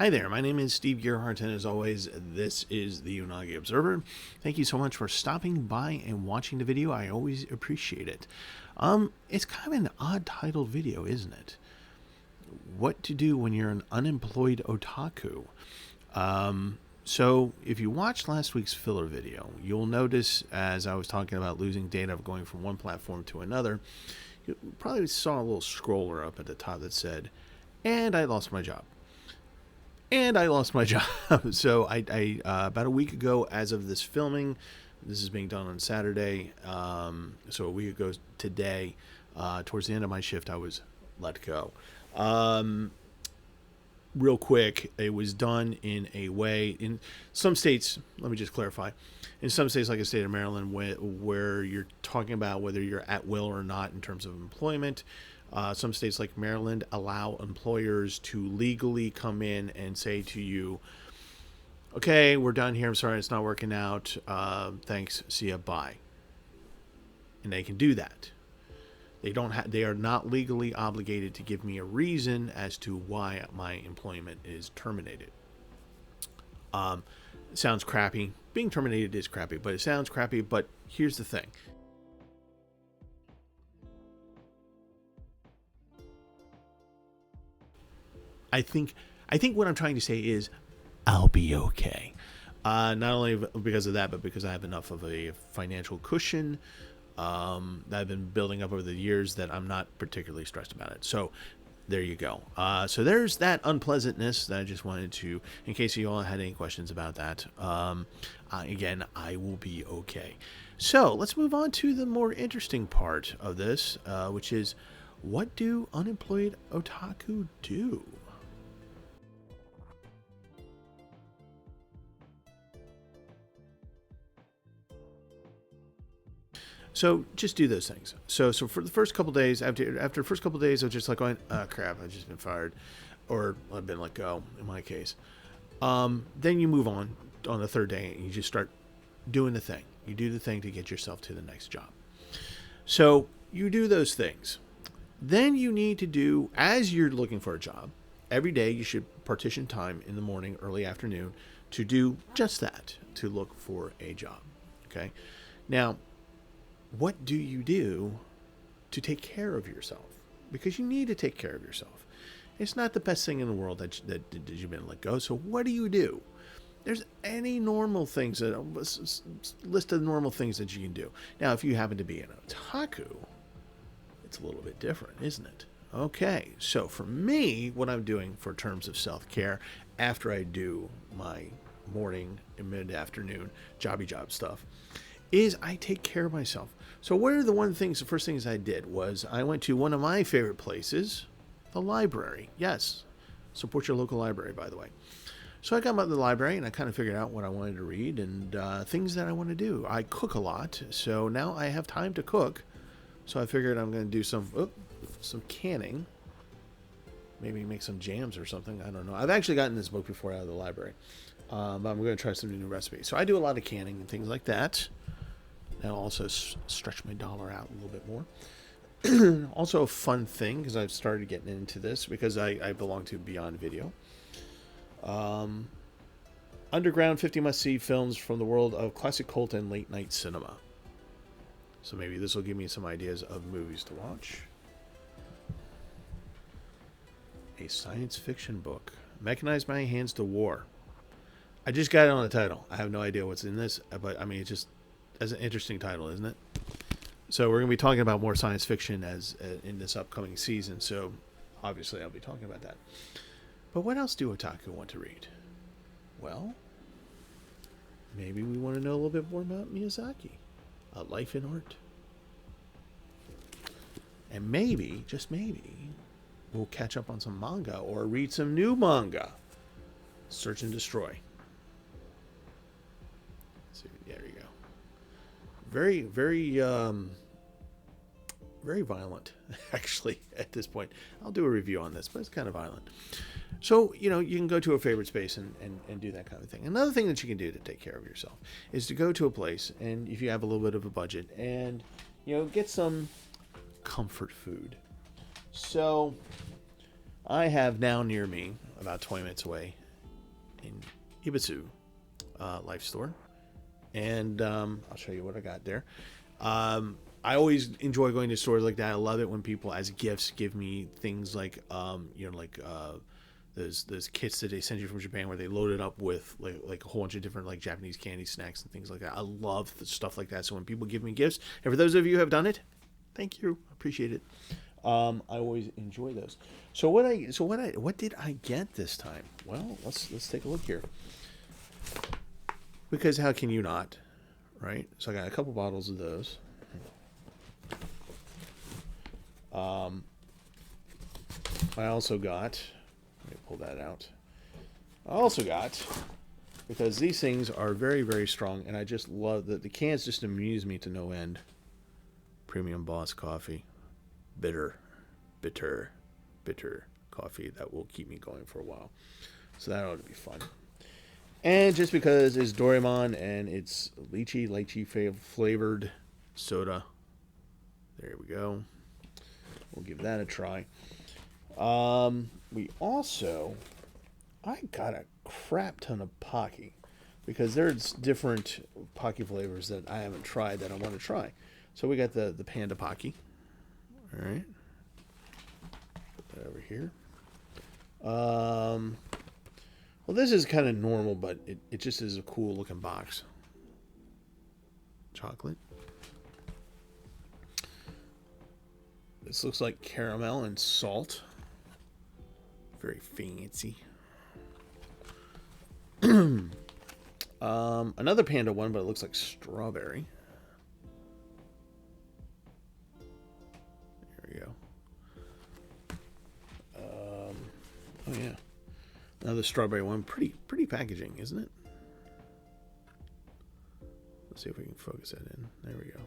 Hi there, my name is Steve Gerhardt, and as always, this is the Unagi Observer. Thank you so much for stopping by and watching the video. I always appreciate it. It's kind of an odd titled video, isn't it? What to do when you're an unemployed otaku. So if you watched last week's filler video, you'll notice as I was talking about losing data of going from one platform to another, you probably saw a little scroller up at the top that said, and I lost my job. And I lost my job. So I about a week ago, as of this filming, this is being done on Saturday. So a week ago today, towards the end of my shift, I was let go. Real quick, it was done in a way, in some states, let me just clarify, in some states like the state of Maryland, where you're talking about whether you're at will or not in terms of employment. Some states like Maryland allow employers to legally come in and say to you, okay, we're done here. I'm sorry, it's not working out. Thanks. See ya. Bye. And they can do that. They are not legally obligated to give me a reason as to why my employment is terminated. It sounds crappy. Being terminated is crappy, but it sounds crappy. But here's the thing. I think what I'm trying to say is I'll be okay. Not only because of that, but because I have enough of a financial cushion that I've been building up over the years that I'm not particularly stressed about it. So there you go. So there's that unpleasantness that I just wanted to, in case you all had any questions about that. Again, I will be okay. So let's move on to the more interesting part of this, which is, what do unemployed otaku do? So just do those things. So for the first couple days, after the first couple days, I was just like going, oh crap, I've just been fired, or I've been let go in my case. Then you move on the third day, and you just start doing the thing. You do the thing to get yourself to the next job. So you do those things. Then you need to do, as you're looking for a job, every day you should partition time in the morning, early afternoon, to do just that, to look for a job. Okay. Now, what do you do to take care of yourself? Because you need to take care of yourself. It's not the best thing in the world that you've been let go. So what do you do? There's any normal things, list of normal things that you can do. Now, if you happen to be an otaku, it's a little bit different, isn't it? Okay, so for me, what I'm doing for terms of self-care after I do my morning and mid-afternoon jobby job stuff is I take care of myself. So what are the first things I did was I went to one of my favorite places, the library. Yes, support your local library, by the way. So I got to the library and I kind of figured out what I wanted to read and things that I want to do. I cook a lot, so now I have time to cook. So I figured I'm going to do some canning. Maybe make some jams or something. I don't know. I've actually gotten this book before out of the library. But I'm going to try some new recipes. So I do a lot of canning and things like that. That'll also stretch my dollar out a little bit more. Also a fun thing, because I've started getting into this, because I belong to Beyond Video. Underground 50 must-see films from the world of classic cult and late-night cinema. So maybe this will give me some ideas of movies to watch. A science fiction book. Mechanized My Hands to War. I just got it on the title. I have no idea what's in this, but I mean, it's just as an interesting title, isn't it? So we're going to be talking about more science fiction as in this upcoming season. So obviously I'll be talking about that. But what else do otaku want to read? Well, maybe we want to know a little bit more about Miyazaki, A Life in Art. And maybe, just maybe, we'll catch up on some manga or read some new manga. Search and Destroy. Let's see, there you go. Very, very, very violent, actually, at this point. I'll do a review on this, but it's kind of violent. So, you can go to a favorite space and do that kind of thing. Another thing that you can do to take care of yourself is to go to a place, and if you have a little bit of a budget, and, get some comfort food. So, I have now near me, about 20 minutes away, in Ibisu Life Store. And I'll show you what I got there. I always enjoy going to stores like that. I love it when people, as gifts, give me things like, those kits that they send you from Japan where they load it up with like a whole bunch of different like Japanese candy snacks and things like that. I love the stuff like that. So when people give me gifts, and for those of you who have done it, thank you, appreciate it. I always enjoy those. So what did I get this time? Well, let's take a look here. Because how can you not, right? So I got a couple bottles of those. I also got, let me pull that out. I also got, because these things are very, very strong, and I just love the cans just amuse me to no end. Premium Boss coffee. Bitter coffee that will keep me going for a while. So that ought to be fun. And just because it's Doraemon and it's lychee flavored soda. There we go. We'll give that a try. I got a crap ton of Pocky because there's different Pocky flavors that I haven't tried that I want to try. So we got the Panda Pocky. All right. Put that over here. Well, this is kind of normal, but it just is a cool looking box. Chocolate. This looks like caramel and salt. Very fancy. Another Panda one, but it looks like strawberry. There we go. Oh yeah. Another strawberry one. Pretty packaging, isn't it? Let's see if we can focus that in. There we go.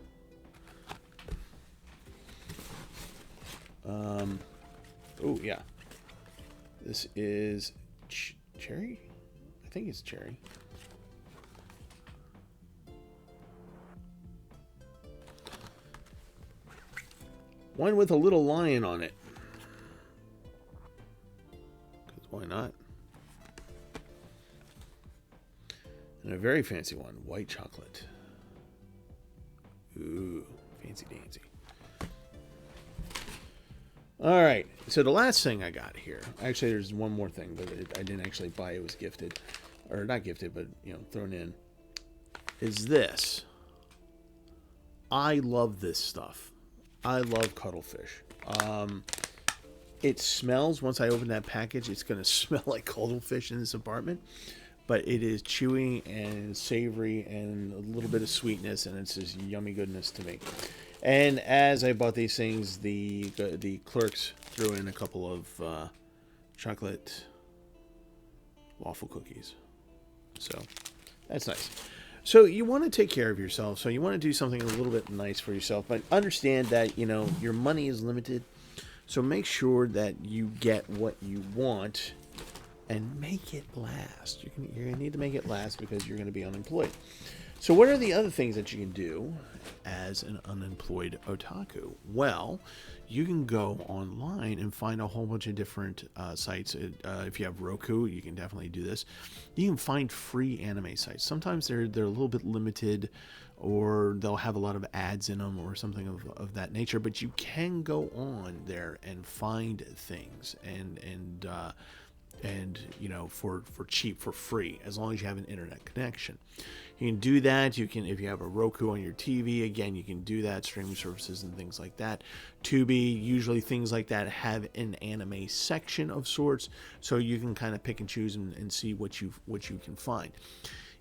Oh yeah. This is cherry? I think it's cherry. One with a little lion on it. Because why not? And a very fancy one, white chocolate. Ooh, fancy dancy. All right, so the last thing I got here, actually there's one more thing, but I didn't actually buy it, was gifted. Or not gifted, but, you know, thrown in. Is this. I love this stuff. I love cuttlefish. It smells, once I open that package, it's going to smell like cuttlefish in this apartment. But it is chewy and savory and a little bit of sweetness, and it's just yummy goodness to me. And as I bought these things, the clerks threw in a couple of chocolate waffle cookies. So that's nice. So you want to take care of yourself. So you want to do something a little bit nice for yourself, but understand that, you know, your money is limited. So make sure that you get what you want and make it last. You're going to need to make it last because you're going to be unemployed. So what are the other things that you can do as an unemployed otaku? Well, you can go online and find a whole bunch of different sites. If you have Roku, you can definitely do this. You can find free anime sites. Sometimes they're a little bit limited, or they'll have a lot of ads in them or something of that nature. But you can go on there and find things and you know, for cheap, for free, as long as you have an internet connection. You can do that. You can, if you have a Roku on your TV, again, you can do that, streaming services and things like that. Tubi, usually things like that have an anime section of sorts, so you can kind of pick and choose and see what you can find.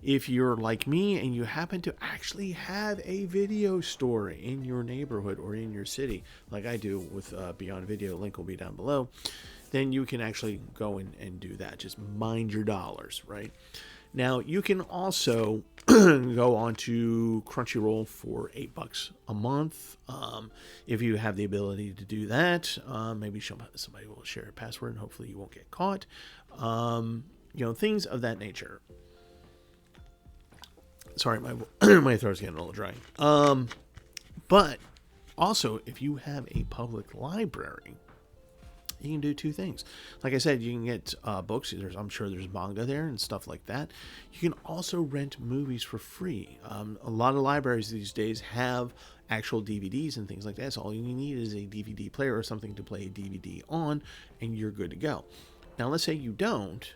If you're like me and you happen to actually have a video store in your neighborhood or in your city, like I do with Beyond Video, link will be down below, then you can actually go and do that. Just mind your dollars, right? Now, you can also go on to Crunchyroll for $8 a month. If you have the ability to do that, maybe somebody will share a password and hopefully you won't get caught. You know, things of that nature. Sorry, my throat's getting a little dry. But also, if you have a public library, you can do two things. Like I said, you can get books. I'm sure there's manga there and stuff like that. You can also rent movies for free. A lot of libraries these days have actual DVDs and things like that. So all you need is a DVD player or something to play a DVD on, and you're good to go. Now, let's say you don't.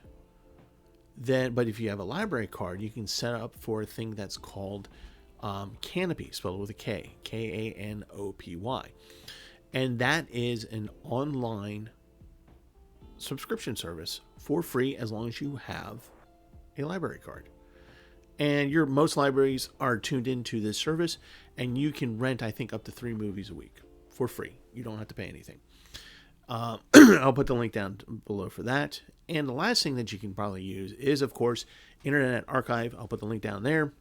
But if you have a library card, you can set up for a thing that's called Canopy, spelled with a K, Kanopy. And that is an online subscription service for free as long as you have a library card. And most libraries are tuned into this service, and you can rent, I think, up to 3 movies a week for free. You don't have to pay anything. I'll put the link down below for that. And the last thing that you can probably use is, of course, Internet Archive. I'll put the link down there.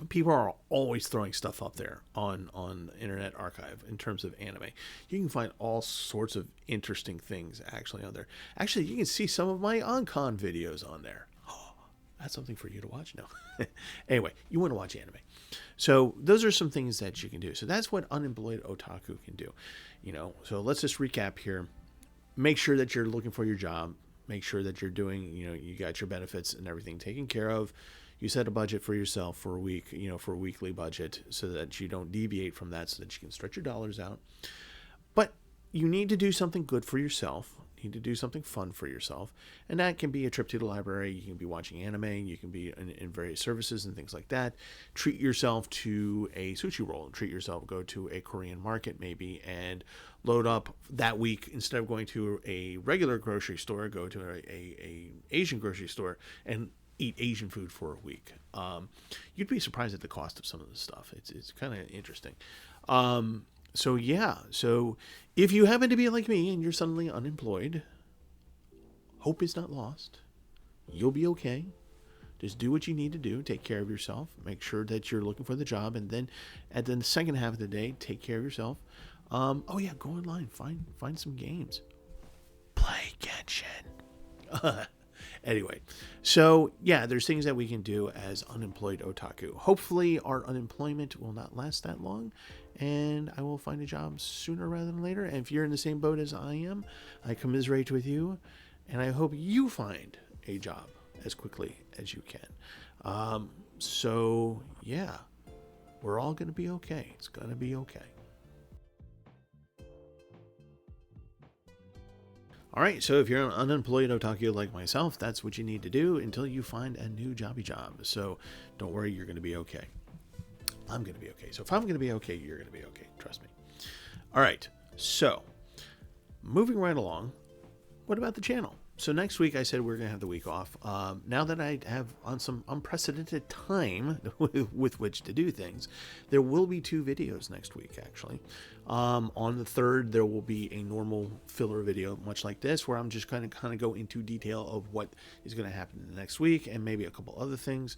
People are always throwing stuff up there on Internet Archive in terms of anime. You can find all sorts of interesting things actually on there. Actually, you can see some of my Oncon videos on there. Oh, that's something for you to watch now. Anyway, you want to watch anime. So those are some things that you can do. So that's what Unemployed Otaku can do. So let's just recap here. Make sure that you're looking for your job. Make sure that you're doing, you got your benefits and everything taken care of. You set a budget for yourself for a week, for a weekly budget so that you don't deviate from that, so that you can stretch your dollars out. But you need to do something good for yourself. You need to do something fun for yourself. And that can be a trip to the library. You can be watching anime. You can be in various services and things like that. Treat yourself to a sushi roll. Treat yourself, go to a Korean market maybe, and load up that week. Instead of going to a regular grocery store, go to a Asian grocery store and eat Asian food for a week. You'd be surprised at the cost of some of this stuff. It's kind of interesting. So if you happen to be like me and you're suddenly unemployed, hope is not lost. You'll be okay. Just do what you need to do. Take care of yourself. Make sure that you're looking for the job. And then at the second half of the day, take care of yourself. Go online. Find some games. Play Genshin. Anyway, so there's things that we can do as Unemployed Otaku. Hopefully our unemployment will not last that long, and I will find a job sooner rather than later. And if you're in the same boat as I am, I commiserate with you, and I hope you find a job as quickly as you can. We're all going to be okay. It's going to be okay. All right, so if you're an unemployed otaku like myself, that's what you need to do until you find a new job. So don't worry, you're going to be okay. I'm going to be okay. So if I'm going to be okay, you're going to be okay. Trust me. All right, so moving right along, what about the channel? So next week, I said we're going to have the week off. Now that I have on some unprecedented time with which to do things, there will be 2 videos next week, actually. On the 3rd, there will be a normal filler video, much like this, where I'm just kind of go into detail of what is going to happen in the next week and maybe a couple other things.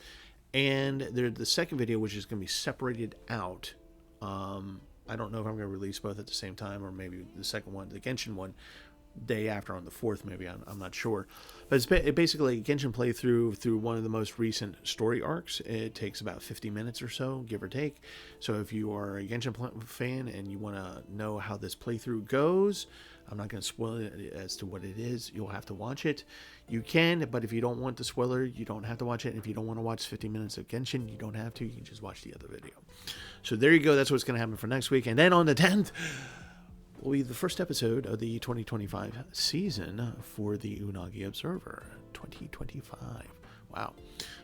And the second video, which is going to be separated out. I don't know if I'm going to release both at the same time, or maybe the second one, the Genshin one, day after on the 4th, maybe. I'm not sure, but it's basically a Genshin playthrough through one of the most recent story arcs. It takes about 50 minutes or so, give or take. So if you are a Genshin fan and you want to know how this playthrough goes, I'm not going to spoil it as to what it is. You'll have to watch it. You can, but if you don't want the spoiler, you don't have to watch it. If you don't want to watch 50 minutes of Genshin, you don't have to. You can just watch the other video. So there you go. That's what's going to happen for next week. And then on the 10th, will be the first episode of the 2025 season for the Unagi Observer 2025. Wow.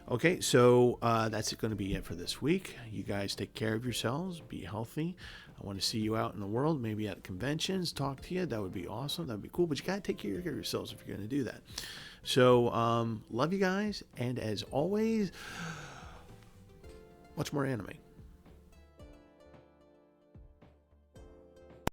Okay, so that's going to be it for this week. You guys take care of yourselves. Be healthy. I want to see you out in the world, maybe at conventions, talk to you. That would be awesome. That would be cool. But you got to take care of yourselves if you're going to do that. So, love you guys. And as always, watch more anime.